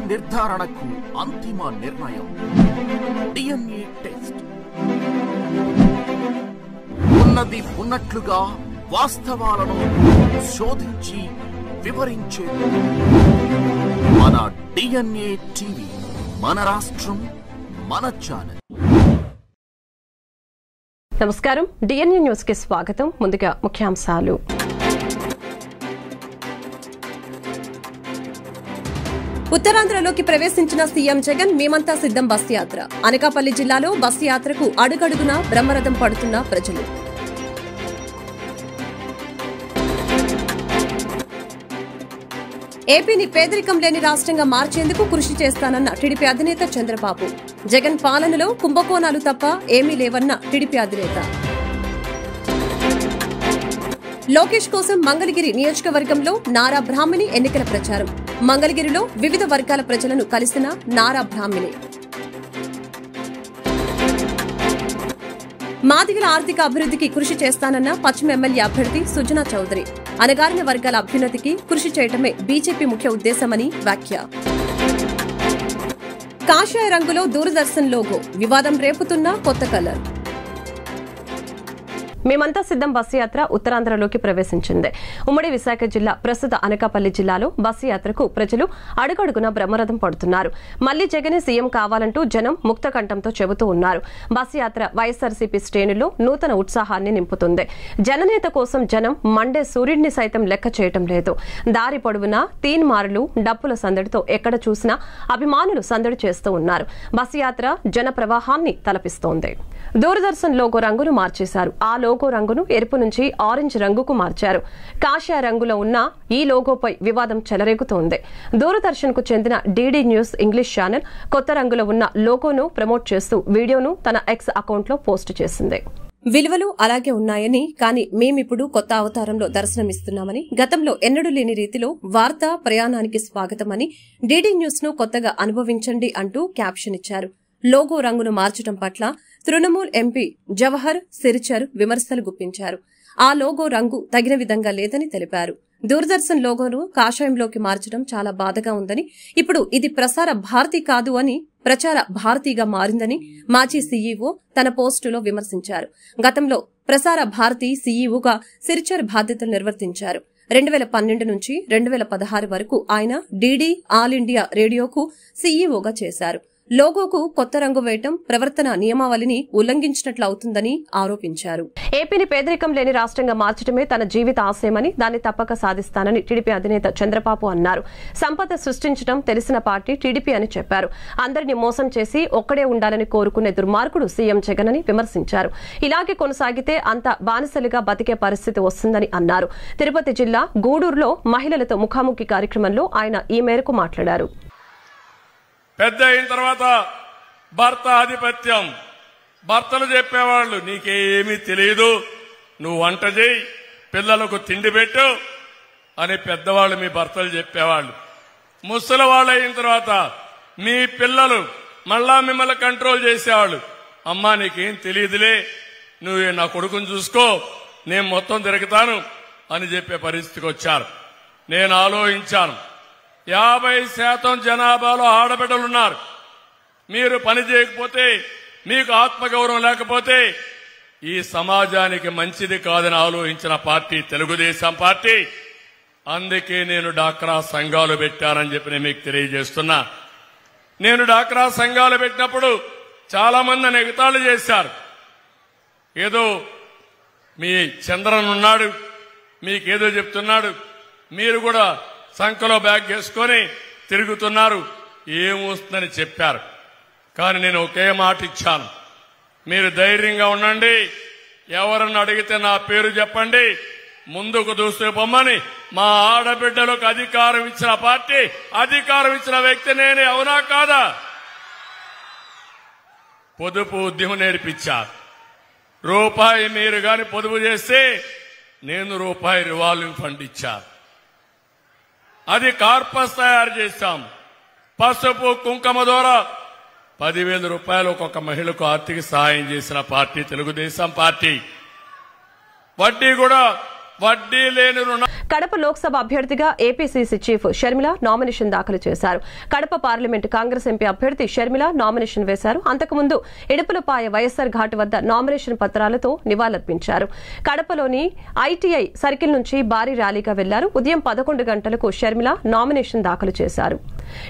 నిర్ధారణకు అంతిమ నిర్ణయం DNA టెస్ట్. ఉన్నది ఉన్నట్లుగా వాస్తవాలను శోధించి వివరించే మన DNA టీవీ, మన రాష్ట్రం, మన ఛానల్. నమస్కారం, DNA న్యూస్ కి స్వాగతం. ముందుగా ముఖ్యాంశాలు. ఉత్తరాంధ్రలోకి ప్రవేశించిన సీఎం జగన్ మేమంతా సిద్ధం బస్ యాత్ర. అనకాపల్లి జిల్లాలో బస్ యాత్రకు అడుగడుగునా బ్రహ్మరథం పడుతున్న ప్రజలు. ఏపీని పేదరికం లేని రాష్ట్రంగా మార్చేందుకు కృషి చేస్తానన్న టీడీపీ అధినేత చంద్రబాబు. జగన్ పాలనలో కుంభకోణాలు తప్ప ఏమీ లేవన్న టీడీపీ అధినేత. లోకేష్ కోసం మంగళగిరి నియోజకవర్గంలో నారా బ్రాహ్మణి ఎన్నికల ప్రచారం. మంగళగిరిలో వివిధ వర్గాల ప్రజలను కలిసిన నారా బ్రాహ్మణి. మాదిగల ఆర్థిక అభివృద్ధికి కృషి చేస్తానన్న పశ్చిమ ఎమ్మెల్యే అభ్యర్థి సుజనా చౌదరి. అణగారిన వర్గాల అభ్యున్నతికి కృషి చేయటమే బీజేపీ ముఖ్య ఉద్దేశమని వ్యాఖ్య. కాషాయ రంగులో దూరదర్శన్ లోగో వివాదం రేపుతున్న కొత్త కలర్. మేమంతా సిద్ధం బస్సు యాత్ర ఉత్తరాంధ్రలోకి ప్రవేశించింది. ఉమ్మడి విశాఖ జిల్లా ప్రస్తుత అనకాపల్లి జిల్లాలో బస్సు యాత్రకు ప్రజలు అడుగడుగున బ్రహ్మరథం పడుతున్నారు. మళ్లీ జగనే సీఎం కావాలంటూ జనం ముక్త కంఠంతో చెబుతూ ఉన్నారు. బస్సు యాత్ర వైఎస్ఆర్సీపీ శ్రేణుల్లో నూతన ఉత్సాహాన్ని నింపుతుంది. జననేత కోసం జనం మండే సూర్యుడిని సైతం లెక్క చేయటం లేదు. దారి పొడవునా తీన్మారులు, డప్పుల సందడితో ఎక్కడ చూసినా అభిమానులు సందడి చేస్తూ ఉన్నారు. బస్సు యాత్ర జన ప్రవాహాన్ని తలపిస్తోంది. దూరదర్శన్ లోగో రంగును మార్చేశారు. ఆ లోగో రంగును ఎరుపు నుంచి ఆరెంజ్ రంగుకు మార్చారు. కాషాయ రంగులో ఉన్న ఈ లోగోపై వివాదం చెలరేగుతోంది. దూరదర్శన్ కు చెందిన డీడీ న్యూస్ ఇంగ్లీష్ ఛానల్ కొత్త రంగులో ఉన్న లోగోను ప్రమోట్ చేస్తూ వీడియోను తన ఎక్స్ అకౌంట్లో పోస్ట్ చేసింది. విలువలు అలాగే ఉన్నాయని, కానీ మేమిప్పుడు కొత్త అవతారంలో దర్శనమిస్తున్నామని, గతంలో ఎన్నడూ లేని రీతిలో వార్తా ప్రయాణానికి స్వాగతమని, డీడీ న్యూస్ ను కొత్తగా అనుభవించండి అంటూ క్యాప్షన్ ఇచ్చారు. లోగో రంగును మార్చడం పట్ల తృణమూల్ ఎంపీ జవహర్ సిరిచర్ విమర్శలు గుప్పించారు. ఆ లోగో రంగు తగిన విధంగా లేదని తెలిపారు. దూరదర్శన్ లోగోను కాషాయంలోకి మార్చడం చాలా బాధగా ఉందని, ఇప్పుడు ఇది ప్రసార భారతి కాదు అని ప్రచార భారతిగా మారిందని మాజీ సీఈఓ తన పోస్టులో విమర్శించారు. గతంలో ప్రసార భారతి సీఈఓగా సిరిచర్ బాధ్యతలు నిర్వర్తించారు. 2012 నుంచి 2016 వరకు ఆయన డీడీ ఆల్ ఇండియా రేడియోకు సీఈఓగా చేశారు. లోగోకు కొత్త రంగు వేయటం ప్రవర్తన నియమావళిని ఉల్లంఘించినట్లు అవుతుందని ఆరోపించారు. ఏపీని పేదరికం లేని రాష్ట్రంగా మార్చడమే తన జీవిత ఆశయమని, దాన్ని తప్పక సాధిస్తానని టీడీపీ అధినేత చంద్రబాబు అన్నారు. సంపద సృష్టించడం తెలిసిన పార్టీ టీడీపీ అని చెప్పారు. అందరినీ మోసం చేసి ఒక్కడే ఉండాలని కోరుకునే దుర్మార్గుడు సీఎం జగన్ అని విమర్శించారు. ఇలాగే కొనసాగితే అంత బానిసలుగా బతికే పరిస్థితి వస్తుందని అన్నారు. తిరుపతి జిల్లా గూడూరులో మహిళలతో ముఖాముఖి కార్యక్రమంలో ఆయన ఈ మేరకు మాట్లాడారు. పెద్ద అయిన తర్వాత భర్త ఆధిపత్యం. భర్తలు చెప్పేవాళ్ళు, నీకేమీ తెలియదు, నువ్వు వంట చేయి, పిల్లలకు తిండి పెట్టు అని పెద్దవాళ్ళు మీ భర్తలు చెప్పేవాళ్ళు. ముసలి వాళ్ళు అయిన తర్వాత మీ పిల్లలు మళ్ళా మిమ్మల్ని కంట్రోల్ చేసేవాళ్ళు. అమ్మా నీకేం తెలియదులే, నువ్వు నా కొడుకుని చూసుకో, నేను మొత్తం తిరుగుతాను అని చెప్పే పరిస్థితికి వచ్చారు. నేను ఆలోచించాను, 50% జనాభాలో ఆడబిడ్డలున్నారు. మీరు పని చేయకపోతే, మీకు ఆత్మగౌరవం లేకపోతే ఈ సమాజానికి మంచిది కాదని ఆలోచించిన పార్టీ తెలుగుదేశం పార్టీ. అందుకే నేను డాక్రా సంఘాలు పెట్టానని చెప్పి నేను మీకు తెలియజేస్తున్నా. నేను డాక్రా సంఘాలు పెట్టినప్పుడు చాలా మంది నన్ను ఎగతాళి చేశారు. ఏదో మీ చంద్రన్ ఉన్నాడు, మీకేదో చెప్తున్నాడు, మీరు కూడా సంఖలో బ్యాగ్ వేసుకొని తిరుగుతున్నారు, ఏమొస్తుందని చెప్పారు. కానీ నేను ఒకే మాట ఇచ్చాను, మీరు ధైర్యంగా ఉండండి, ఎవరన్నా అడిగితే నా పేరు చెప్పండి, ముందుకు దూసుకుపోమని. మా ఆడబిడ్డలకు అధికారం ఇచ్చిన పార్టీ, అధికారం ఇచ్చిన వ్యక్తి నేనే, అవునా కాదా? పొదుపు ఉద్యమం నేర్పించారు. రూపాయి మీరు గాని పొదుపు చేస్తే నేను రూపాయి రివాల్వింగ్ ఫండ్ ఇచ్చాను. అది కార్పస్ తయారు చేశాం. పసుపు కుంకుమ ద్వారా 10,000 రూపాయలు ఒక్కొక్క మహిళకు ఆర్థిక సహాయం చేసిన పార్టీ తెలుగుదేశం పార్టీ. వడ్డీ కూడా వడ్డీ లేని రుణం. కడప లోక్సభ అభ్యర్థిగా ఏపీసీసీ చీఫ్ షర్మిల నామినేషన్ దాఖలు చేశారు. కడప పార్లమెంటు కాంగ్రెస్ ఎంపీ అభ్యర్థి షర్మిల నామినేషన్ వేశారు. అంతకుముందు ఇడుపులపాయ వైఎస్సార్ ఘాట్ వద్ద నామినేషన్ పత్రాలతో నివాళులర్పించారు. కడపలోని ఐటీఐ సర్కిల్ నుంచి భారీ ర్యాలీగా వెళ్లారు. ఉదయం 11 గంటలకు షర్మిల నామినేషన్ దాఖలు చేశారు.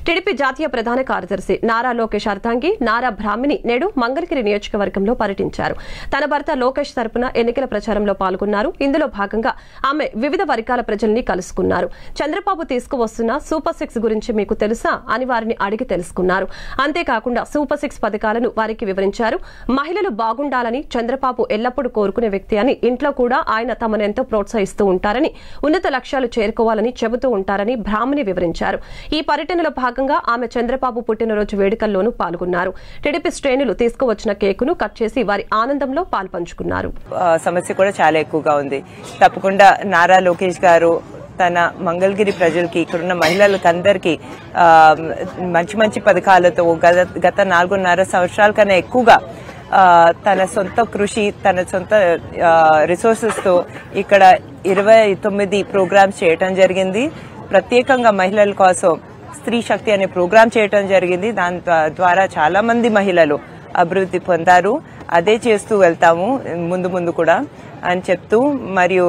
టీడీపీ జాతీయ ప్రధాన కార్యదర్శి నారా లోకేష్ అర్ధాంగి నారా బ్రాహ్మిణి నేడు మంగళగిరి నియోజకవర్గంలో పర్యటించారు. తన భర్త లోకేష్ తరపున ఎన్నికల ప్రచారంలో పాల్గొన్నారు. ఇందులో భాగంగా ఆమె వివిధ వర్గాల ప్రజల్ని కలుసుకున్నారు. చంద్రబాబు తీసుకువస్తున్న సూపర్ 6 గురించి మీకు తెలుసా అని వారిని అడిగి తెలుసుకున్నారు. అంతేకాకుండా సూపర్ 6 పథకాలను వారికి వివరించారు. మహిళలు బాగుండాలని చంద్రబాబు ఎల్లప్పుడూ కోరుకునే వ్యక్తి అని, ఇంట్లో కూడా ఆయన తమను ఎంతో ప్రోత్సహిస్తూ ఉంటారని, ఉన్నత లక్ష్యాలు చేరుకోవాలని చెబుతూ ఉంటారని బ్రాహ్మణి వివరించారు. ఈ పర్యటనలో భాగంగా ఆమె చంద్రబాబు పుట్టినరోజు వేడుకల్లోనూ పాల్గొన్నారు. టీడీపీ శ్రేణులు తీసుకువచ్చిన కేకును కట్ చేసి వారి ఆనందంలో పాల్పంచుకున్నారు. సమస్య కూడా చాలా ఎక్కువగా ఉంది. తప్పకుండా నారా లోకేష్ గారు తన మంగళగిరి ప్రజలకి, ఇక్కడున్న మహిళలకు అందరికీ మంచి మంచి పథకాలతో గత 4.5 సంవత్సరాల కన్నా ఎక్కువగా తన సొంత కృషి, తన సొంత రిసోర్సెస్ తో ఇక్కడ 29 ప్రోగ్రామ్స్ చేయటం జరిగింది. ప్రత్యేకంగా మహిళల కోసం స్త్రీ శక్తి అనే ప్రోగ్రాం చేయటం జరిగింది. దాని ద్వారా చాలా మంది మహిళలు అభివృద్ధి పొందారు. అదే చేస్తూ వెళ్తాము ముందు ముందు కూడా అని చెప్తూ, మరియు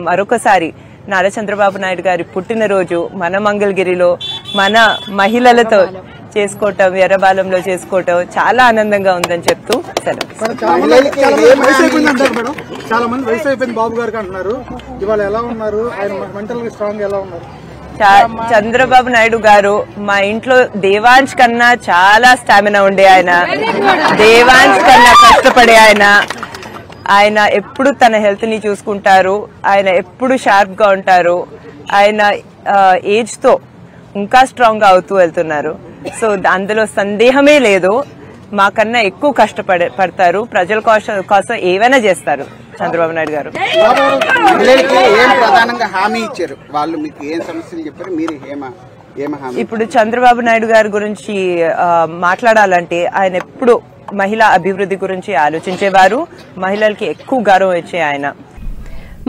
మరొకసారి నారా చంద్రబాబు నాయుడు గారి పుట్టినరోజు మన మంగళగిరిలో మన మహిళలతో చేసుకోవటం, ఎర్రబాలంలో చేసుకోవటం చాలా ఆనందంగా ఉందని చెప్తూ చాలా మంది వయసు అయిపోయింది బాబు గారికి అంటున్నారు. ఇవాళ ఎలా ఉన్నారు? ఆయన మెంటల్ గా స్ట్రాంగ్ ఎలా ఉన్నారు? చంద్రబాబు నాయుడు గారు మా ఇంట్లో దేవాంశ్ కన్నా చాలా స్టామినా ఉండే ఆయన, దేవాంశ్ కన్నా కష్టపడే ఆయన ఎప్పుడు తన హెల్త్ ని చూసుకుంటారు. ఆయన ఎప్పుడు షార్ప్ గా ఉంటారు. ఆయన ఏజ్ తో ఇంకా స్ట్రాంగ్ గా అవుతూ వెళ్తున్నారు. సో అందులో సందేహమే లేదు. మాకన్నా ఎక్కువ కష్టపడతారు. ప్రజల కోసం ఏవైనా చేస్తారు చంద్రబాబు నాయుడు గారు. ఏం ప్రధానంగా హామీ ఇచ్చారు వాళ్ళు? మీకు ఏం సమస్యలు చెప్పారు? మీరు ఇప్పుడు చంద్రబాబు నాయుడు గారి గురించి మాట్లాడాలంటే ఆయన ఎప్పుడు మహిళా అభివృద్ధి గురించి ఆలోచించేవారు. మహిళలకి ఎక్కువ గౌరవం ఇచ్చే ఆయన.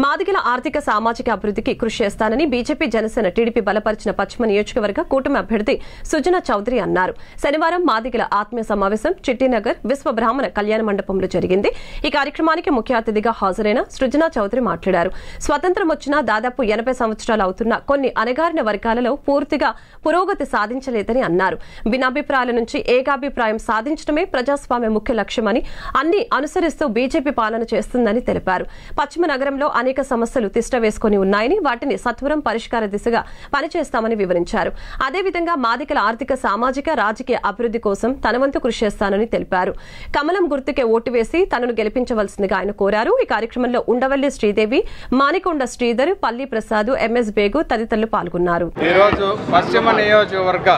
మాదిగల ఆర్థిక సామాజిక అభివృద్ధికి కృషి చేస్తానని బీజేపీ జనసేన టీడీపీ బలపరిచిన పశ్చిమ నియోజకవర్గ కూటమి అభ్యర్థి సుజనా చౌదరి అన్నారు. శనివారం మాదిగల ఆత్మీయ సమావేశం చిట్టినగర్ విశ్వ బ్రాహ్మణ కళ్యాణ మండపంలో జరిగింది. ఈ కార్యక్రమానికి ముఖ్య అతిథిగా హాజరైన సుజనా చౌదరి మాట్లాడారు. స్వతంత్రం వచ్చిన దాదాపు 80 సంవత్సరాలు అవుతున్న కొన్ని అణగారిన వర్గాలలో పూర్తిగా పురోగతి సాధించలేదని అన్నారు. భిన్నాభిప్రాయాల నుంచి ఏకాభిప్రాయం సాధించడమే ప్రజాస్వామ్య ముఖ్య లక్ష్యమని, అన్ని అనుసరిస్తూ బీజేపీ పాలన చేస్తుందని తెలిపారు. పశ్చిమ నగరంలో అనేక సమస్యలు తిష్ట వేసుకుని ఉన్నాయని, వాటిని సత్వరం పరిష్కార దిశగా పనిచేస్తామని వివరించారు. అదేవిధంగా మాదికల ఆర్థిక సామాజిక రాజకీయ అభివృద్ధి కోసం తన వంతు కృషి చేస్తానని తెలిపారు. కమలం గుర్తుకే ఓటు వేసి తనను గెలిపించవలసిందిగా ఆయన కోరారు. ఈ కార్యక్రమంలో ఉండవల్లి శ్రీదేవి, మానికొండ శ్రీధర్, పల్లి ప్రసాద్, ఎంఎస్ బేగు తదితరులు పాల్గొన్నారు. ఈరోజు పశ్చిమ నియోజకవర్గ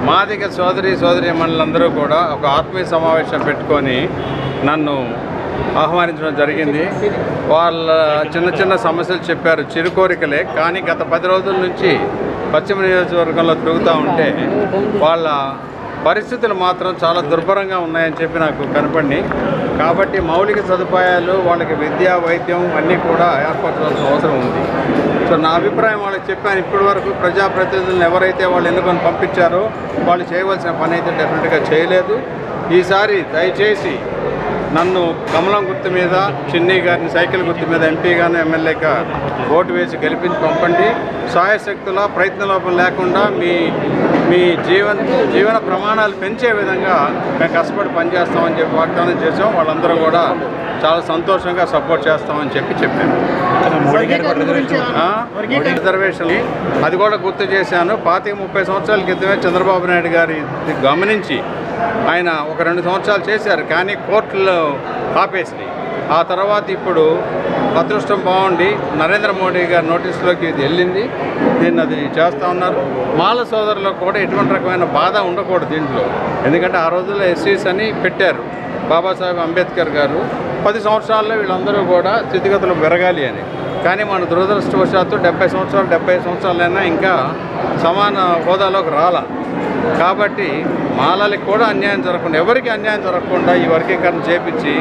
మాదిక సోదరీమణులందరూ కూడా ఒక ఆత్మీయ సమావేశం పెట్టుకొని నన్ను ఆహ్వానించడం జరిగింది. వాళ్ళ చిన్న సమస్యలు చెప్పారు, చిరు కోరికలే. కానీ గత 10 రోజుల నుంచి పశ్చిమ నియోజకవర్గంలో తిరుగుతూ ఉంటే వాళ్ళ పరిస్థితులు మాత్రం చాలా దుర్భరంగా ఉన్నాయని చెప్పి నాకు కనపడినాయి. కాబట్టి మౌలిక సదుపాయాలు, వాళ్ళకి విద్య, వైద్యం అన్నీ కూడా ఏర్పరచాల్సిన అవసరం ఉంది. సో నా అభిప్రాయం వాళ్ళకి చెప్పాను. ఇప్పటి వరకు ప్రజాప్రతినిధులను ఎవరైతే వాళ్ళు ఎన్నుకొని పంపించారో వాళ్ళు చేయవలసిన పని అయితే డెఫినెట్గా చేయలేదు. ఈసారి దయచేసి నన్ను కమలం గుర్తు మీద, చిన్ని గారిని సైకిల్ గుర్తు మీద ఎంపీగాను ఎమ్మెల్యేగా ఓటు వేసి గెలిపించి పంపండి. సాయశక్తుల ప్రయత్నలోపం లేకుండా మీ జీవన ప్రమాణాలు పెంచే విధంగా మేము కష్టపడి పనిచేస్తామని చెప్పి వాగ్దానం చేసాం. వాళ్ళందరూ కూడా చాలా సంతోషంగా సపోర్ట్ చేస్తామని చెప్పాను. రిజర్వేషన్ అది కూడా గుర్తు చేశాను. 25-30 సంవత్సరాల క్రితమే చంద్రబాబు నాయుడు గారి గమనించి ఆయన ఒక 2 సంవత్సరాలు చేశారు, కానీ కోర్టులో ఆపేసి ఆ తర్వాత ఇప్పుడు అదృష్టం బాగుండి నరేంద్ర మోడీ గారి నోటీసులోకి ఇది వెళ్ళింది. దీన్ని అది చేస్తూ ఉన్నారు. మాల సోదరులకు కూడా ఎటువంటి రకమైన బాధ ఉండకూడదు దీంట్లో. ఎందుకంటే ఆ రోజుల్లో ఎస్సీస్ అని పెట్టారు బాబాసాహెబ్ అంబేద్కర్ గారు. 10 సంవత్సరాల్లో వీళ్ళందరూ కూడా స్థితిగతులు పెరగాలి అని. కానీ మన దురదృష్టవశాత్తు 70 సంవత్సరాలు 75 సంవత్సరాలైనా ఇంకా సమాన హోదాలోకి రాలా. కాబట్టి మాలలకు కూడా అన్యాయం జరగకుండా, ఎవరికి అన్యాయం జరగకుండా ఈ వర్గీకరణ చేపించి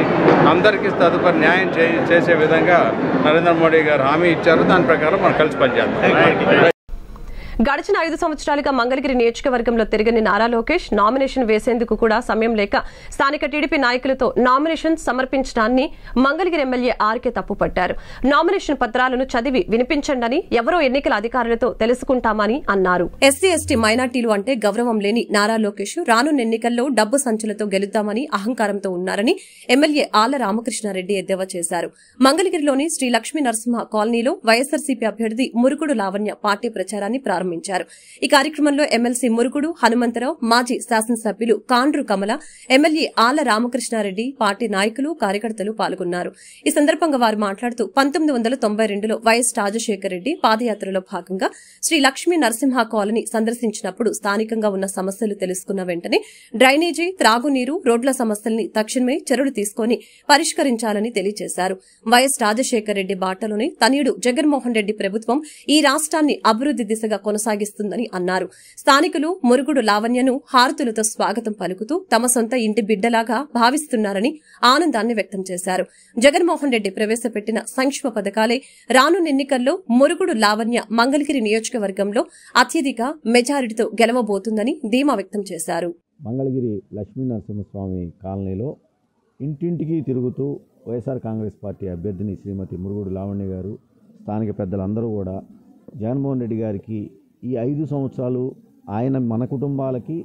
అందరికీ తదుపరి న్యాయం చేసే విధంగా నరేంద్ర మోడీ గారు హామీ ఇచ్చారు. దాని ప్రకారం మనం కలిసి పనిచేద్దాం. గడిచిన 5 సంవత్సరాలుగా మంగళగిరి నియోజకవర్గంలో తిరిగిన నారా లోకేష్ నామినేషన్ వేసేందుకు కూడా సమయం లేక స్థానిక టీడీపీ నాయకులతో నామినేషన్ సమర్పించడాన్ని మంగళగిరి ఎమ్మెల్యే ఆర్కే తప్పుపట్టారు. నామినేషన్ పత్రాలను చదివి వినిపించండని ఎవరో ఎన్నికల అధికారులతో తెలుసుకుంటామని అన్నారు. ఎస్సీ ఎస్టీ మైనార్టీలు అంటే గౌరవం లేని నారా లోకేష్ రానున్న ఎన్నికల్లో డబ్బు సంచులతో గెలుద్దామని అహంకారంతో ఉన్నారని ఎమ్మెల్యే ఆళ్ల రామకృష్ణారెడ్డి ఎద్దేవా చేశారు. మంగళగిరిలోని శ్రీ లక్ష్మీ నరసింహ కాలనీలో వైఎస్సార్సీపీ అభ్యర్థి మురుగుడు లావణ్య పార్టీ ప్రచారాన్ని ప్రారంభించారు. ఈ కార్యక్రమంలో ఎమ్మెల్సీ మురుగుడు హనుమంతరావు, మాజీ శాసనసభ్యులు కాండ్రు కమల, ఎమ్మెల్యే ఆళ్ల రామకృష్ణారెడ్డి, పార్టీ నాయకులు, కార్యకర్తలు పాల్గొన్నారు. ఈ సందర్భంగా వారు మాట్లాడుతూ 1992లో వైఎస్ రాజశేఖర్ రెడ్డి పాదయాత్రలో భాగంగా శ్రీ లక్ష్మీ నరసింహ కాలనీ సందర్శించినప్పుడు స్థానికంగా ఉన్న సమస్యలు తెలుసుకున్న వెంటనే డ్రైనేజీ, త్రాగునీరు, రోడ్ల సమస్యల్ని తక్షణమే చర్యలు తీసుకుని పరిష్కరించాలని తెలియజేశారు. వైఎస్ రాజశేఖర్ రెడ్డి బాటలోనే తనయుడు జగన్మోహన్ రెడ్డి ప్రభుత్వం ఈ రాష్ట్రాన్ని అభివృద్ది దిశగా కొనసాగిస్తుందని అన్నారు. స్థానికులు మురుగుడు లావణ్యను హారతులతో స్వాగతం పలుకుతూ తమ సొంత ఇంటి బిడ్డలాగా భావిస్తున్నారని ఆనందాన్ని వ్యక్తం చేశారు. జగన్మోహన్ రెడ్డి ప్రవేశపెట్టిన సంక్షేమ పథకాలే రానున్న ఎన్నికల్లో మురుగుడు లావణ్య మంగళగిరి నియోజకవర్గంలో అత్యధిక మెజారిటీతో గెలవబోతుందని ధీమా వ్యక్తం చేశారు. మంగళగిరి లక్ష్మీ నరసింహస్వామి కాలనీలో ఇంటింటికి తిరుగుతూ వైఎస్ఆర్ కాంగ్రెస్ పార్టీ అభ్యర్థిని శ్రీమతి మురుగుడు లావణ్య గారు, స్థానిక పెద్దలందరూ కూడా జగన్మోహన్ రెడ్డి గారికి ఈ 5 సంవత్సరాలు ఆయన మన కుటుంబాలకి,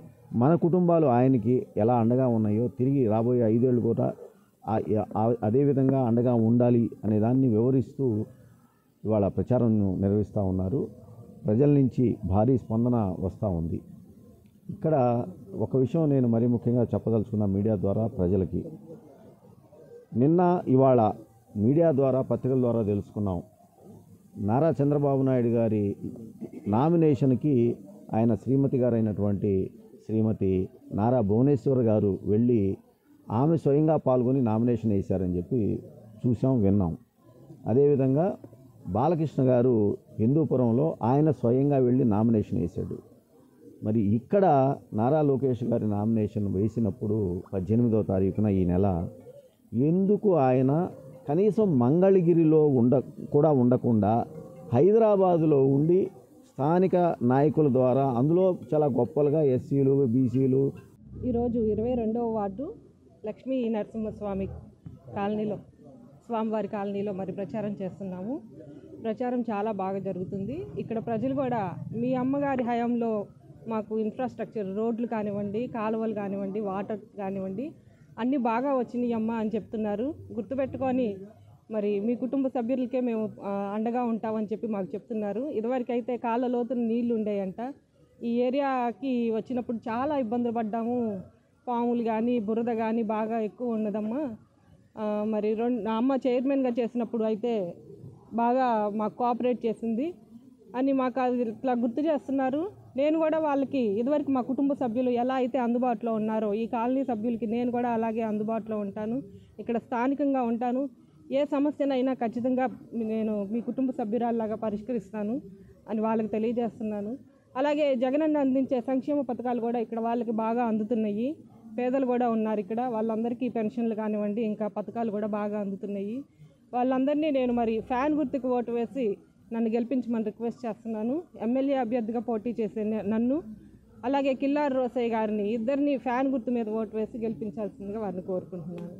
మన కుటుంబాలు ఆయనకి ఎలా అండగా ఉన్నాయో తిరిగి రాబోయే 5 ఏళ్ళు కూడా అదేవిధంగా అండగా ఉండాలి అనే దాన్ని వివరిస్తూ ఇవాళ ప్రచారం నిర్వహిస్తూ ఉన్నారు. ప్రజల నుంచి భారీ స్పందన వస్తూ ఉంది. ఇక్కడ ఒక విషయం నేను మరీ ముఖ్యంగా చెప్పదలుచుకున్న మీడియా ద్వారా ప్రజలకి, నిన్న ఇవాళ మీడియా ద్వారా పత్రికల ద్వారా తెలుసుకున్నాం, నారా చంద్రబాబు నాయుడు గారి నామినేషన్కి ఆయన శ్రీమతి గారైనటువంటి శ్రీమతి నారా భువనేశ్వర్ గారు వెళ్ళి ఆమె స్వయంగా పాల్గొని నామినేషన్ వేశారని చెప్పి చూసాం, విన్నాం. అదేవిధంగా బాలకృష్ణ గారు హిందూపురంలో ఆయన స్వయంగా వెళ్ళి నామినేషన్ వేశాడు. మరి ఇక్కడ నారా లోకేష్ గారి నామినేషన్ వేసినప్పుడు 18వ తారీఖున ఈ నెల ఎందుకు ఆయన కనీసం మంగళగిరిలో కూడా ఉండకుండా హైదరాబాదులో ఉండి స్థానిక నాయకుల ద్వారా, అందులో చాలా గొప్పలుగా ఎస్సీలు, బీసీలు. ఈరోజు 22వ వార్డు లక్ష్మీ నరసింహస్వామి కాలనీలో, స్వామివారి కాలనీలో మరి ప్రచారం చేస్తున్నాము. ప్రచారం చాలా బాగా జరుగుతుంది. ఇక్కడ ప్రజలు కూడా మీ అమ్మగారి హయాంలో మాకు ఇన్ఫ్రాస్ట్రక్చర్, రోడ్లు కానివ్వండి, కాలువలు కానివ్వండి, వాటర్ కానివ్వండి అన్నీ బాగా వచ్చినాయి అమ్మ అని చెప్తున్నారు. గుర్తుపెట్టుకొని మరి మీ కుటుంబ సభ్యులకే మేము అండగా ఉంటామని చెప్పి మాకు చెప్తున్నారు. ఇదివరకైతే కాళ్ళ లోతున నీళ్లు ఉండేయంట. ఈ ఏరియాకి వచ్చినప్పుడు చాలా ఇబ్బందులు పడ్డాము. పాములు కానీ, బురద కానీ బాగా ఎక్కువ ఉన్నదమ్మా. మరి అమ్మ చైర్మన్గా చేసినప్పుడు అయితే బాగా మాకు కోఆపరేట్ చేసింది అని మాకు అది ఇట్లా గుర్తు చేస్తున్నారు. నేను కూడా వాళ్ళకి ఇదివరకు మా కుటుంబ సభ్యులు ఎలా అయితే అందుబాటులో ఉన్నారో ఈ కాలనీ సభ్యులకి నేను కూడా అలాగే అందుబాటులో ఉంటాను. ఇక్కడ స్థానికంగా ఉంటాను. ఏ సమస్యనైనా ఖచ్చితంగా నేను మీ కుటుంబ సభ్యురాల్లాగా పరిష్కరిస్తాను అని వాళ్ళకి తెలియజేస్తున్నాను. అలాగే జగనన్న అందించే సంక్షేమ పథకాలు కూడా ఇక్కడ వాళ్ళకి బాగా అందుతున్నాయి. పేదలు కూడా ఉన్నారు ఇక్కడ, వాళ్ళందరికీ పెన్షన్లు కానివ్వండి, ఇంకా పథకాలు కూడా బాగా అందుతున్నాయి. వాళ్ళందరినీ నేను మరి ఫ్యాన్ గుర్తుకు ఓటు వేసి నన్ను గెలిపించమని రిక్వెస్ట్ చేస్తున్నాను. ఎమ్మెల్యే అభ్యర్థిగా పోటీ చేసే నన్ను, అలాగే కిల్లార్ రోసయ్య గారిని, ఇద్దరిని ఫ్యాన్ గుర్తు మీద ఓటు వేసి గెలిపించాల్సిందిగా వారిని కోరుకుంటున్నాను.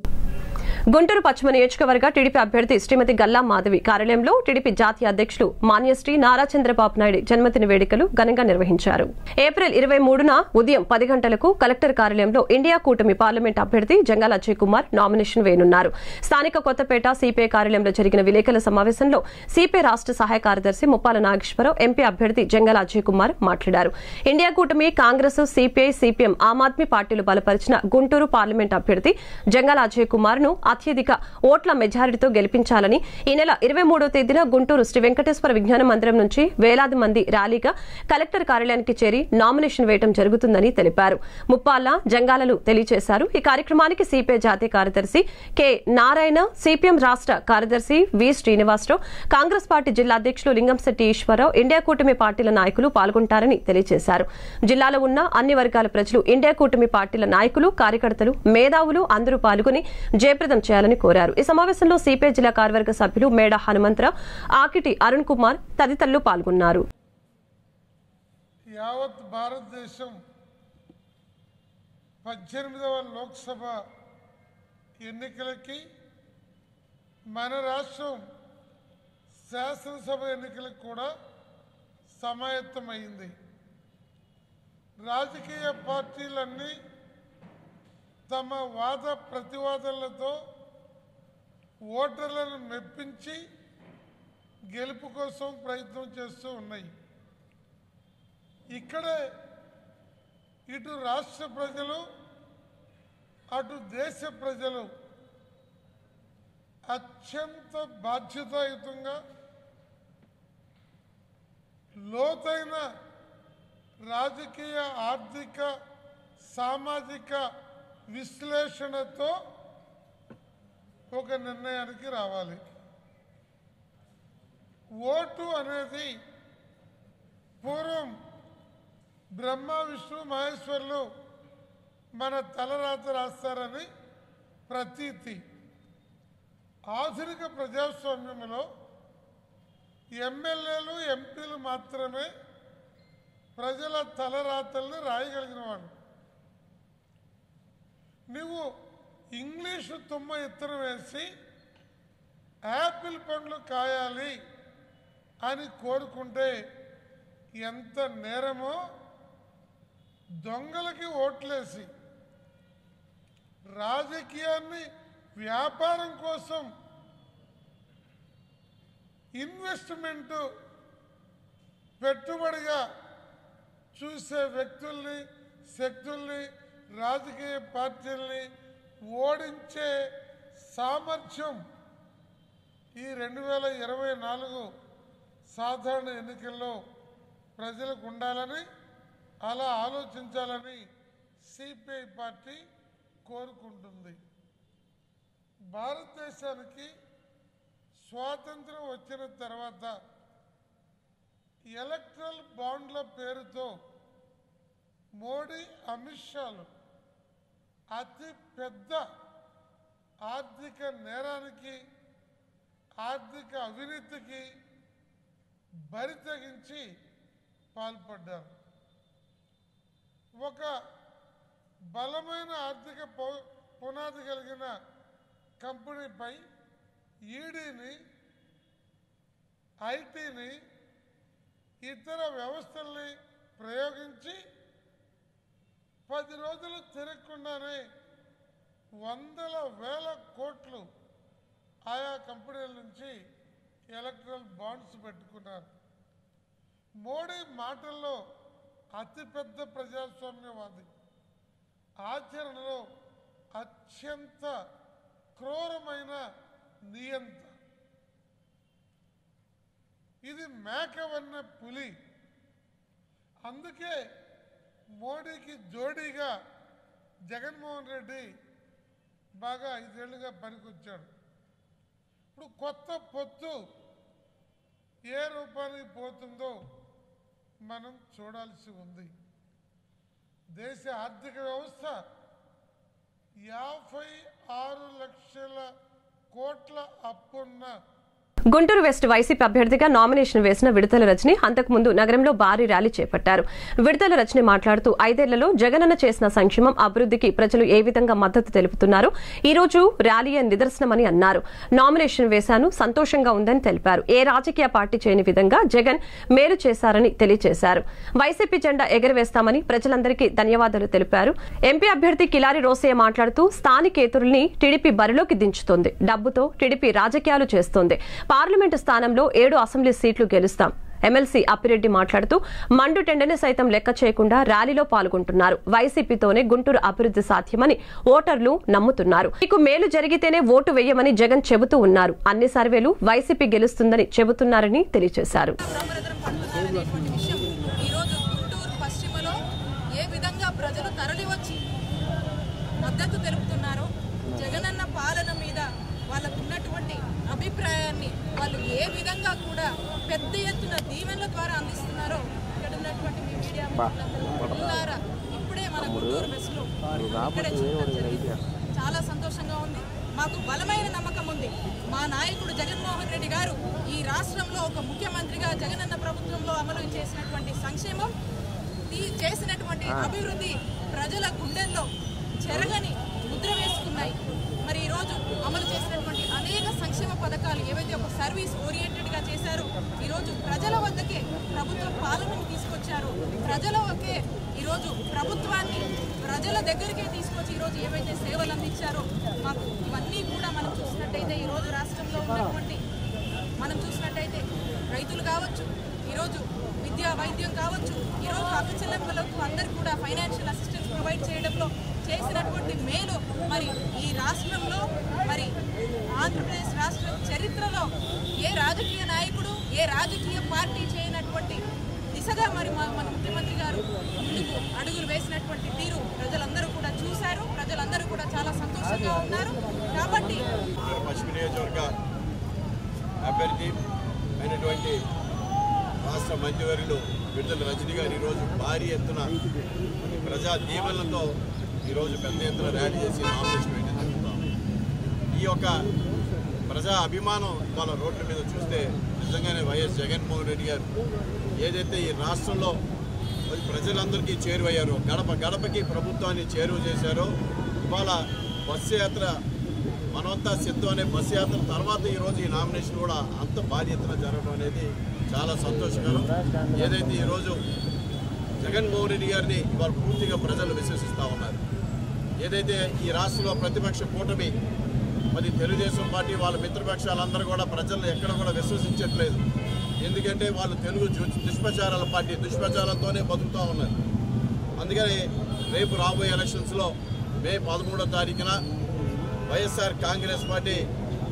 గుంటూరు పశ్చిమ నియోజకవర్గ టీడీపీ అభ్యర్థి శ్రీమతి గల్లా మాధవి కార్యాలయంలో టీడీపీ జాతీయ అధ్యక్షులు మాన్యశ్రీ నారా చంద్రబాబు నాయుడు జన్మదిన వేడుకలు ఘనంగా నిర్వహించారు. ఏప్రిల్ 23న ఉదయం 10 గంటలకు కలెక్టర్ కార్యాలయంలో ఇండియా కూటమి పార్లమెంట్ అభ్యర్థి జంగాల అజయ్ కుమార్ నామినేషన్ వేయనున్నారు. స్థానిక కొత్తపేట సిపిఐ కార్యాలయంలో జరిగిన విలేకరుల సమావేశంలో సిపిఐ రాష్ట్ర సహాయ కార్యదర్శి ముప్పాల నాగేశ్వరరావు, ఎంపీ అభ్యర్థి జంగాల అజయ్ కుమార్ మాట్లాడారు. ఇండియా కూటమి, కాంగ్రెస్, సిపిఐ, సిపిఎం, ఆమ్ ఆద్మీ పార్టీలు బలపరిచిన గుంటూరు పార్లమెంట్ అభ్యర్థి జంగాల అజయ్ కుమార్ ను అత్యధిక ఓట్ల మెజారిటీతో గెలిపించాలని ఈ నెల 23వ తేదీన గుంటూరు శ్రీ వెంకటేశ్వర విజ్ఞాన మందిరం నుంచి వేలాది మంది ర్యాలీగా కలెక్టర్ కార్యాలయానికి చేరి నామినేషన్ వేయడం జరుగుతుందని తెలిపారు. ముప్పాళ్ల జంగాలలు తెలియజేశారు. ఈ కార్యక్రమానికి సిపిఐ జాతీయ కార్యదర్శి కె నారాయణ, సిపిఎం రాష్ట్ర కార్యదర్శి వి శ్రీనివాసరావు, కాంగ్రెస్ పార్టీ జిల్లా అధ్యక్షులు లింగంశెట్టి ఈశ్వరరావు, ఇండియా కూటమి పార్టీల నాయకులు పాల్గొంటారని తెలియజేశారు. జిల్లాలో ఉన్న అన్ని వర్గాల ప్రజలు, ఇండియా కూటమి పార్టీల నాయకులు, కార్యకర్తలు, మేధావులు అందరూ పాల్గొని జయప్రదం చేయాలని కోరారు. ఈ సమావేశంలో సిపిఐ జిల్లా కార్యవర్గ సభ్యులు మేడ హనుమంతరావు, ఆకిటి అరుణ్ కుమార్ తదితరులు పాల్గొన్నారు. యావత్ భారతదేశం 18వ లోక్సభ ఎన్నికలకి, మన రాష్ట్రం శాసనసభ ఎన్నికలకు కూడా సమాయత్తమైంది. రాజకీయ పార్టీలన్నీ తమ వాద ప్రతివాదనలతో ఓటర్లను మెప్పించి గెలుపు కోసం ప్రయత్నం చేస్తూ ఉన్నాయి. ఇక్కడే ఇటు రాష్ట్ర ప్రజలు, అటు దేశ ప్రజలు అత్యంత బాధ్యతాయుతంగా లోతైన రాజకీయ, ఆర్థిక, సామాజిక విశ్లేషణతో ఒక నిర్ణయానికి రావాలి. ఓటు అనేది పూర్వం బ్రహ్మ, విష్ణు, మహేశ్వరులు మన తలరాత రాస్తారని ప్రతీతి. ఆధునిక ప్రజాస్వామ్యంలో ఎమ్మెల్యేలు, ఎంపీలు మాత్రమే ప్రజల తలరాతల్ని రాయగలిగిన వాడు. నువ్వు ఇంగ్లీషు తుమ్మ ఇత్తనం వేసి యాపిల్ పండ్లు కాయాలి అని కోరుకుంటే ఎంత నేరమో, దొంగలకి ఓట్లేసి రాజకీయాన్ని వ్యాపారం కోసం ఇన్వెస్ట్మెంట్ పెట్టుబడిగా చూసే వ్యక్తుల్ని, శక్తుల్ని, రాజకీయ పార్టీల్ని ఓడించే సామర్థ్యం ఈ 2024 సాధారణ ఎన్నికల్లో ప్రజలకు ఉండాలని, అలా ఆలోచించాలని సిపిఐ పార్టీ కోరుకుంటుంది. భారతదేశానికి స్వాతంత్రం వచ్చిన తర్వాత ఎలక్ట్రల్ బాండ్ల పేరుతో మోడీ, అమిత్ షాలు అతి పెద్ద ఆర్థిక నేరానికి, ఆర్థిక అవినీతికి బరి తెగించి పాల్పడ్డారు. ఒక బలమైన ఆర్థిక పునాది కలిగిన కంపెనీపై ఈడీని, ఐటీని, ఇతర వ్యవస్థల్ని ప్రయోగించి 10 రోజులు తిరగకుండానే వందల వేల కోట్లు ఆయా కంపెనీల నుంచి ఎలక్ట్రల్ బాండ్స్ పెట్టుకున్నారు. మోడీ మాటల్లో అతిపెద్ద ప్రజాస్వామ్యవాది, ఆచరణలో అత్యంత క్రూరమైన నియంత. ఇది మేకవన్న పులి. అందుకే మోడీకి జోడీగా జగన్మోహన్ రెడ్డి బాగా 5 ఏళ్లుగా పనికొచ్చాడు. ఇప్పుడు కొత్త పొత్తు ఏ రూపానికి పోతుందో మనం చూడాల్సి ఉంది. దేశ ఆర్థిక వ్యవస్థ 56 లక్షల కోట్ల అప్పున్న గుంటూరు వెస్ట్ వైసీపీ అభ్యర్థిగా నామినేషన్ వేసిన విడతల రజని అంతకుముందు నగరంలో భారీ ర్యాలీ చేపట్టారు. విడతల రజని మాట్లాడుతూ 5 ఏళ్లలో జగనన్న చేసిన సంక్షేమం, అభివృద్ధికి ప్రజలు ఏ విధంగా మద్దతు తెలుపుతున్నారో ఈ రోజు ర్యాలీయే నిదర్శనమని అన్నారు. నామినేషన్ వేశాను, సంతోషంగా ఉందని తెలిపారు. ఏ రాజకీయ పార్టీ చేయని విధంగా జగన్ మేలు చేశారని తెలియజేశారు. వైసీపీ జెండా ఎగరవేస్తామని ప్రజలందరికీ ధన్యవాదాలు తెలిపారు. ఎంపీ అభ్యర్థి కిలారి రోసయ్య మాట్లాడుతూ స్థానికేతరుల్ని టీడీపీ బరిలోకి దించుతోంది, డబ్బుతో టీడీపీ రాజకీయాలు చేస్తోంది. పార్లమెంటు స్థానంలో 7 అసెంబ్లీ సీట్లు గెలుస్తాం, ఎమ్మెల్సీ అప్పిరెడ్డి మాట్లాడుతూ మండు టెండని సైతం లెక్క చేయకుండా ర్యాలీలో పాల్గొంటున్నారు. వైసీపీతోనే గుంటూరు అభివృద్ధి సాధ్యమని ఓటర్లు నమ్ముతున్నారు. మీకు మేలు జరిగితేనే ఓటు వేయమని జగన్ చెబుతూ ఉన్నారు. అన్ని సర్వేలు వైసీపీ గెలుస్తుందని చెబుతున్నారని తెలియజేశారు. ప్రజలు తరలివచ్చి మద్దతు తెలుపుతున్నారు. జగనన్న పాలన మీద వాళ్ళకున్నటువంటి అభిప్రాయాన్ని వాళ్ళు ఏ విధంగా కూడా పెద్ద ఎత్తున దీవెనల ద్వారా అందిస్తున్నారో ఇక్కడ ఉన్నటువంటి మీ మీడియా మిత్రులారా ఇప్పుడే మన గుంటూరు బస్సులో ఇక్కడే చూడడం జరిగింది. చాలా సంతోషంగా ఉంది. మాకు బలమైన నమ్మకం ఉంది. మా నాయకుడు జగన్మోహన్ రెడ్డి గారు ఈ రాష్ట్రంలో ఒక ముఖ్యమంత్రిగా జగనన్న ప్రభుత్వంలో అమలు చేసినటువంటి సంక్షేమం, చేసినటువంటి అభివృద్ధి ప్రజల గుండెల్లో చెరగని ముద్ర వేసుకున్నాయి. మరి ఈరోజు అమలు చేసినటువంటి అనేక సంక్షేమ పథకాలు ఏవైతే ఒక సర్వీస్ ఓరియంటెడ్గా చేశారో ఈరోజు ప్రజల వద్దకే ప్రభుత్వ పాలనను తీసుకొచ్చారో, ప్రజలకే ఈరోజు ప్రభుత్వాన్ని ప్రజల దగ్గరికే తీసుకొచ్చి ఈరోజు ఏవైతే సేవలు అందించారో మాకు ఇవన్నీ కూడా మనం చూసినట్టయితే ఈరోజు రాష్ట్రంలో ఉన్నటువంటి మనం చూసినట్టయితే రైతులు కావచ్చు, ఈరోజు విద్యా వైద్యం కావచ్చు, ఈరోజు అక్క చెల్లెమ్మలకు అందరికీ కూడా ఫైనాన్షియల్ అసిస్టెన్స్ ప్రొవైడ్ చేయడంలో చేసినటువంటి మేలు మరి ఈ రాష్ట్రంలో మరి ఆంధ్రప్రదేశ్ రాష్ట్ర చరిత్రలో ఏ రాజకీయ నాయకుడు ఏ రాజకీయ పార్టీ చేయనటువంటి దిశగా మరి మన ముఖ్యమంత్రి గారు ముందుకు అడుగులు వేసినటువంటి తీరు ప్రజలందరూ కూడా చూశారు. ప్రజలందరూ కూడా చాలా సంతోషంగా ఉన్నారు. కాబట్టి పశ్చిమ నియోజకవర్గ అభ్యర్థి అయినటువంటి రాష్ట్ర మంత్రివర్యులు విడుదల రజనీ గారు ఈరోజు భారీ ఎత్తున ప్రజా దీవెనలతో ఈరోజు పెద్ద ఎత్తున ర్యాలీ చేసి నామినేషన్ వేయడం జరుగుతాం. ఈ యొక్క ప్రజా అభిమానం వాళ్ళ రోడ్ల మీద చూస్తే నిజంగానే వైఎస్ జగన్మోహన్ రెడ్డి గారు ఏదైతే ఈ రాష్ట్రంలో ప్రజలందరికీ చేరువయ్యారో, గడప గడపకి ప్రభుత్వాన్ని చేరువ చేశారో, ఇవాళ బస్సు యాత్ర మనమంతా సిద్ధం అనే బస్సు యాత్ర తర్వాత ఈరోజు ఈ నామినేషన్ కూడా అంత భారీ ఎత్తున జరగడం అనేది చాలా సంతోషకరం. ఏదైతే ఈరోజు జగన్మోహన్ రెడ్డి గారిని ఇవాళ పూర్తిగా ప్రజలు విశ్వసిస్తూ ఉన్నారు. ఏదైతే ఈ రాష్ట్రంలో ప్రతిపక్ష కూటమి మరి తెలుగుదేశం పార్టీ వాళ్ళ మిత్రపక్షాలందరూ కూడా ప్రజలను ఎక్కడ కూడా విశ్వసించట్లేదు. ఎందుకంటే వాళ్ళు తెలుగు దుష్ప్రచారాల పార్టీ, దుష్ప్రచారాలతోనే బతుకుతూ ఉన్నారు. అందుకని రేపు రాబోయే ఎలక్షన్స్లో మే 13వ తారీఖున వైఎస్ఆర్ కాంగ్రెస్ పార్టీ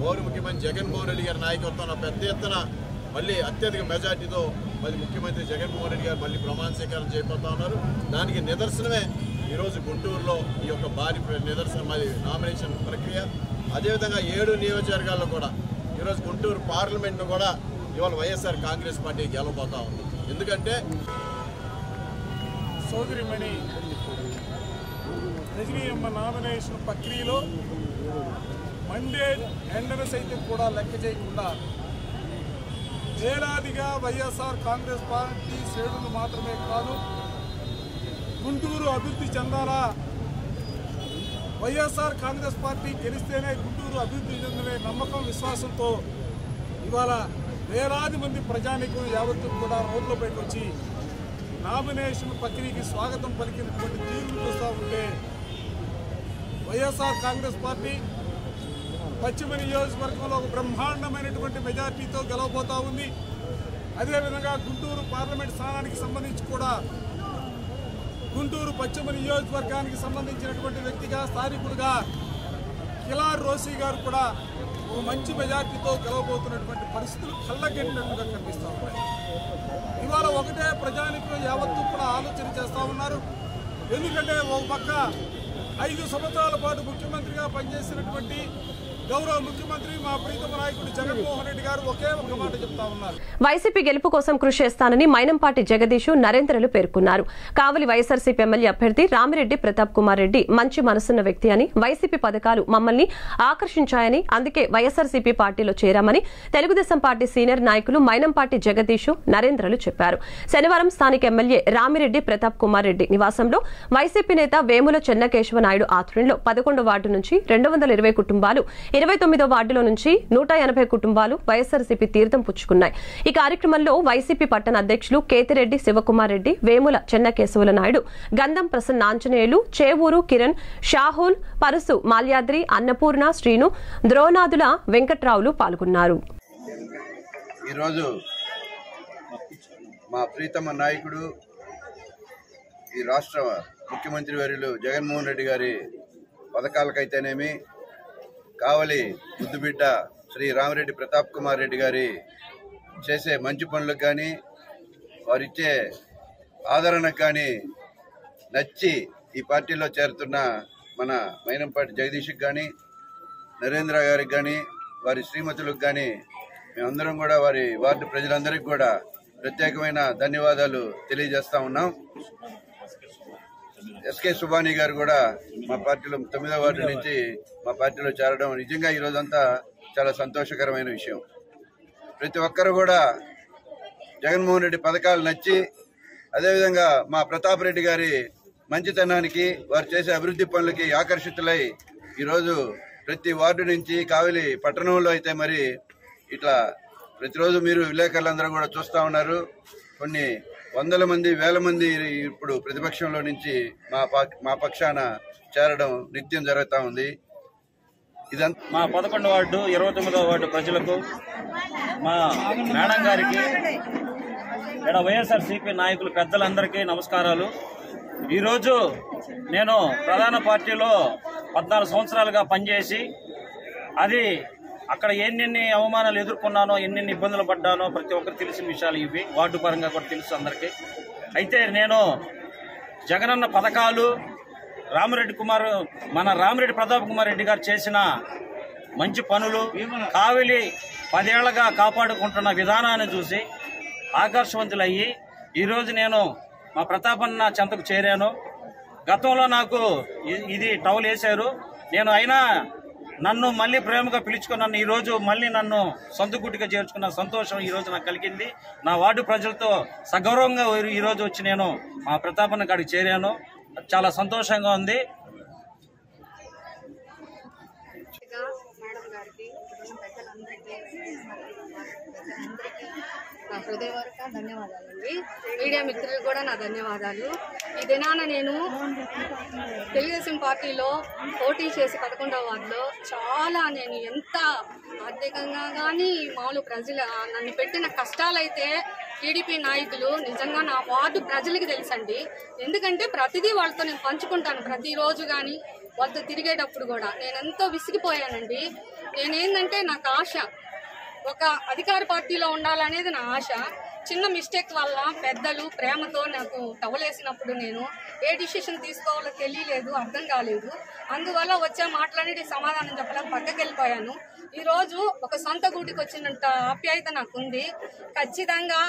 పౌర ముఖ్యమంత్రి జగన్మోహన్ రెడ్డి గారి నాయకత్వంలో పెద్ద ఎత్తున మళ్ళీ అత్యధిక మెజార్టీతో మళ్ళీ ముఖ్యమంత్రి జగన్మోహన్ రెడ్డి గారు మళ్ళీ ప్రమాణ స్వీకారం చేయబోతా ఉన్నారు. దానికి నిదర్శనమే ఈరోజు గుంటూరులో ఈ యొక్క భారీ నిదర్శనం అది నామినేషన్ ప్రక్రియ. అదేవిధంగా 7 నియోజకవర్గాల్లో కూడా ఈరోజు గుంటూరు పార్లమెంట్ను కూడా ఇవాళ వైఎస్ఆర్ కాంగ్రెస్ పార్టీ గెలవబోతా ఉంది. ఎందుకంటే సోదరిమణి రజనీ అమ్మ నామినేషన్ ప్రక్రియలో మండే ఎండను సైతం కూడా లెక్క చేయకుండా వేలాదిగా వైఎస్ఆర్ కాంగ్రెస్ పార్టీ శ్రేణులు మాత్రమే కాదు, గుంటూరు అభివృద్ధి చెందాలా, వైఎస్ఆర్ కాంగ్రెస్ పార్టీ గెలిస్తేనే గుంటూరు అభివృద్ధి చెందనే నమ్మకం విశ్వాసంతో ఇవాళ వేలాది మంది ప్రజానికులు యావత్తు కూడా రోడ్లపైకి వచ్చి నామినేషన్ ప్రక్రియకి స్వాగతం పలికినటువంటి తీర్పు చూస్తూ ఉంటే వైఎస్ఆర్ కాంగ్రెస్ పార్టీ పశ్చిమ నియోజకవర్గంలో ఒక బ్రహ్మాండమైనటువంటి మెజార్టీతో గెలవబోతా ఉంది. అదేవిధంగా గుంటూరు పార్లమెంట్ స్థానానికి సంబంధించి కూడా గుంటూరు పశ్చిమ నియోజకవర్గానికి సంబంధించినటువంటి వ్యక్తిగా స్థానికుడుగా కిలార్ రోసీ గారు కూడా ఒక మంచి మెజార్టీతో గెలవబోతున్నటువంటి పరిస్థితులు కళ్ళగట్టినట్టుగా కనిపిస్తూ ఉన్నాయి. ఇవాళ ఒకటే ప్రజానికులు యావత్తు కూడా ఆలోచన చేస్తూ ఉన్నారు. ఎందుకంటే ఒక పక్క 5 సంవత్సరాల పాటు ముఖ్యమంత్రిగా పనిచేసినటువంటి గౌరవ ముఖ్యమంత్రి మా ప్రీతమ నాయకుడు జగన్మోహన్ రెడ్డి గారు ఒకే ఒక మాట చెప్తా ఉన్నారు. వైసీపీ గెలుపు కోసం కృషి చేస్తానని మైనంపాటి జగదీష్ నరేంద్రలు పేర్కొన్నారు. కావలి వైఎస్ఆర్సీపీ ఎమ్మెల్యే అభ్యర్థి రామిరెడ్డి ప్రతాప్ కుమార్ రెడ్డి మంచి మనసున్న వ్యక్తి అని, వైసీపీ పథకాలు మమ్మల్ని ఆకర్షించాయని, అందుకే వైఎస్ఆర్సీపీ పార్టీలో చేరామని తెలుగుదేశం పార్టీ సీనియర్ నాయకులు మైనంపాటి జగదీష్ నరేంద్రలు చెప్పారు. శనివారం స్థానిక ఎమ్మెల్యే రామిరెడ్డి ప్రతాప్ కుమార్ రెడ్డి నివాసంలో వైసీపీ నేత వేముల చెన్నకేశవ నాయుడు ఆధ్వర్యంలో 11వ వార్డు నుంచి 220 కుటుంబాలు, 29వ వార్డులో నుంచి 180 కుటుంబాలు వైఎస్ఆర్సీపీ తీర్థం పుచ్చుకున్నాయి. ఈ కార్యక్రమంలో వైసీపీ పట్టణ అధ్యక్షులు కేతిరెడ్డి శివకుమార్ రెడ్డి, వేముల చెన్నకేశవుల నాయుడు, గంధం ప్రసన్న ఆంజనేయులు, చేవూరు కిరణ్, షాహుల్, పరుసు మాల్యాద్రి, అన్నపూర్ణ, శ్రీను, ద్రోణాదుల వెంకట్రావులు పాల్గొన్నారు. ఈరోజు మా ప్రీతమ నాయకుడు ఈ రాష్ట్ర ముఖ్యమంత్రి వర్యులు జగన్మోహన్ రెడ్డి గారి పథకాలకైతేనేమి, కావలి ముద్దుబిడ్డ శ్రీ రామిరెడ్డి ప్రతాప్ కుమార్ రెడ్డి గారి చేసే మంచి పనులకు కానీ, వారిచ్చే ఆదరణకు కానీ నచ్చి ఈ పార్టీలో చేరుతున్న మన మైనంపాటి జగదీష్కి కానీ, నరేంద్ర గారికి కానీ, వారి శ్రీమతులకు కానీ మేమందరం కూడా వారి వార్డు ప్రజలందరికీ కూడా ప్రత్యేకమైన ధన్యవాదాలు తెలియజేస్తా ఉన్నాం. ఎస్కే సుబానీ గారు కూడా మా పార్టీలో 9వ వార్డు నుంచి మా పార్టీలో చేరడం నిజంగా ఈ రోజంతా చాలా సంతోషకరమైన విషయం. ప్రతి ఒక్కరు కూడా జగన్మోహన్ రెడ్డి పథకాలు నచ్చి, అదేవిధంగా మా ప్రతాప్ రెడ్డి గారి మంచితనానికి, వారు చేసే అభివృద్ధి పనులకి ఆకర్షితులై ఈరోజు ప్రతి వార్డు నుంచి కావలి పట్టణంలో అయితే మరి ఇట్లా ప్రతిరోజు మీరు విలేకరులందరూ కూడా చూస్తూ ఉన్నారు. కొన్ని వందల మంది, వేల మంది ఇప్పుడు ప్రతిపక్షంలో నుంచి మా పక్షాన చేరడం నిత్యం జరుగుతూ ఉంది. ఇదంతా మా 11వ వార్డు 29వ వార్డు ప్రజలకు, మా మేడం గారికి, ఇక్కడ వైఎస్ఆర్సీపీ నాయకులు పెద్దలందరికీ నమస్కారాలు. ఈరోజు నేను ప్రధాన పార్టీలో 14 సంవత్సరాలుగా పనిచేసి, అది అక్కడ ఎన్నెన్ని అవమానాలు ఎదుర్కొన్నానో, ఎన్నెన్ని ఇబ్బందులు పడ్డానో ప్రతి ఒక్కరు తెలిసిన విషయాలు ఇవి. వార్డు పరంగా కూడా తెలుసు అందరికీ. అయితే నేను జగనన్న పథకాలు, మన రామిరెడ్డి ప్రతాప్ కుమార్ రెడ్డి గారు చేసిన మంచి పనులు, కావిలి 10 ఏళ్లుగా కాపాడుకుంటున్న విధానాన్ని చూసి ఆకర్షవంతులయ్యి ఈరోజు నేను మా ప్రతాపన్న చెంతకు చేరాను. గతంలో నాకు ఇది టౌల్ వేశారు, నేను అయినా నన్ను మళ్ళీ ప్రేమగా పిలుచుకున్నాను. ఈరోజు మళ్ళీ నన్ను సొంత గుట్టిగా చేర్చుకున్న సంతోషం ఈరోజు నాకు కలిగింది. నా వార్డు ప్రజలతో సగౌరవంగా ఈరోజు వచ్చి నేను మా ప్రతాపన్న కాడికి చేరాను. చాలా సంతోషంగా ఉంది. నా హృదయపూర్వక ధన్యవాదాలండి. మీడియా మిత్రులకు కూడా నా ధన్యవాదాలు. ఈ దినాన నేను తెలుగుదేశం పార్టీలో పోటీ చేసి 11వ వార్డులో నేను ఎంత ఆర్థికంగా కానీ మామూలు ప్రజలు నన్ను పెట్టిన కష్టాలైతే టీడీపీ నాయకులు నిజంగా నా వార్డు ప్రజలకి తెలుసండి. ఎందుకంటే ప్రతిదీ వాళ్ళతో నేను పంచుకుంటాను. ప్రతిరోజు కానీ వాళ్ళతో తిరిగేటప్పుడు కూడా నేను ఎంతో విసిగిపోయానండి. నేనేంటంటే నాకు ఆశ ఒక అధికార పార్టీలో ఉండాలనేది నా ఆశ. చిన్న మిస్టేక్ వల్ల పెద్దలు ప్రేమతో నాకు టవలేసినప్పుడు నేను ఏ డిసిషన్ తీసుకోవాలో తెలియలేదు, అర్థం కాలేదు. అందువల్ల వచ్చే మాట్లాడి సమాధానం చెప్పలేక పక్కకి వెళ్ళిపోయాను. ఈరోజు ఒక సొంత గూటికి వచ్చినంత ఆప్యాయత నాకుంది. ఖచ్చితంగా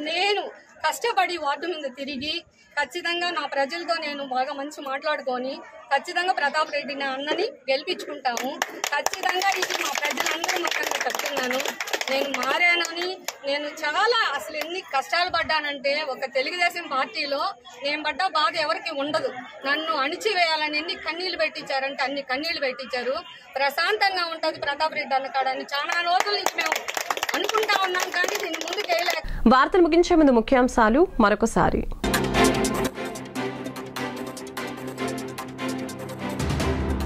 నేను కష్టపడి వార్డు మీద తిరిగి ఖచ్చితంగా నా ప్రజలతో నేను బాగా మంచి మాట్లాడుకొని ఖచ్చితంగా ప్రతాప్ రెడ్డిని అన్నని గెలిపించుకుంటాము. ఖచ్చితంగా ఇది మా ప్రజలందరూ మొత్తంగా చెప్తున్నాను. నేను మారానని, నేను చాలా అసలు ఎన్ని కష్టాలు పడ్డానంటే ఒక తెలుగుదేశం పార్టీలో నేను పడ్డ బాధ ఎవరికి ఉండదు. నన్ను అణిచివేయాలని ఎన్ని కన్నీళ్లు పెట్టించారంటే అన్ని కన్నీళ్లు పెట్టించారు. ప్రశాంతంగా ఉంటుంది ప్రతాప్ రెడ్డి అన్నకాడని చాలా రోజుల నుంచి మేము అనుకుంటా ఉన్నాం, కానీ దీని ముందుకు వేయలేక. వార్తలు ముగించే ముందు ముఖ్యాంశాలు మరొకసారి.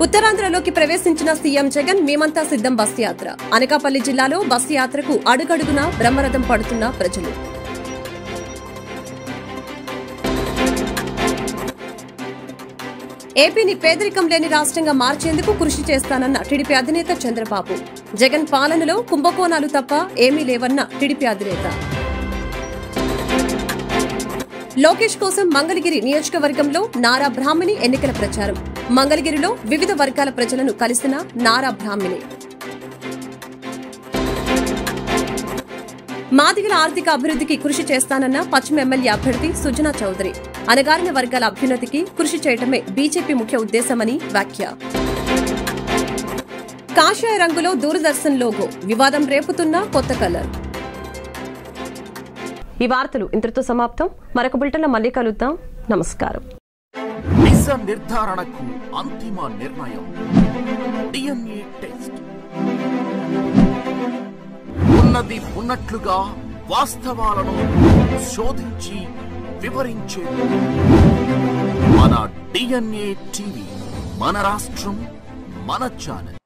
ఉత్తరాంధ్రలోకి ప్రవేశించిన సీఎం జగన్ మేమంతా సిద్ధం బస్ యాత్ర. అనకాపల్లి జిల్లాలో బస్ యాత్రకు అడుగడుగునా బ్రహ్మరథం పడుతున్న ప్రజలు. ఏపీని పేదరికం లేని రాష్ట్రంగా మార్చేందుకు కృషి చేస్తానన్న టీడీపీ అధినేత చంద్రబాబు. జగన్ పాలనలో కుంభకోణాలు తప్ప ఏమీ లేవన్న టీడీపీ అధినేత. లోకేష్ కోసం మంగళగిరి నియోజకవర్గంలో నారా బ్రాహ్మణి ఎన్నికల ప్రచారం. మంగళగిరిలో వివిధ వర్గాల ప్రజలను కలిసిన నారా బ్రాహ్మణి. మాదిగల ఆర్థిక అభివృద్ధికి కృషి చేస్తానన్న పశ్చిమ ఎమ్మెల్యే అభ్యర్థి సుజనా చౌదరి. అణగారిన వర్గాల అభ్యున్నతికి కృషి చేయటమే బీజేపీ ముఖ్య ఉద్దేశమని వ్యాఖ్య. కాషాయ రంగులో దూరదర్శన్ లోగో వివాదం రేపుతున్న కొత్త కలర్. ఈ వార్తలు ఇంతటితో సమాప్తం. మరొక బులెటిన్లో మళ్ళీ కలుద్దాం. నమస్కారం. నిజ నిర్ధారణకు అంతిమ నిర్ణయం డిఎన్ఏ టెస్ట్. ఉన్నది ఉన్నట్లుగా వాస్తవాలను శోధించి వివరించే మన డిఎన్ఏ టీవీ, మన రాష్ట్రం, మన ఛానల్.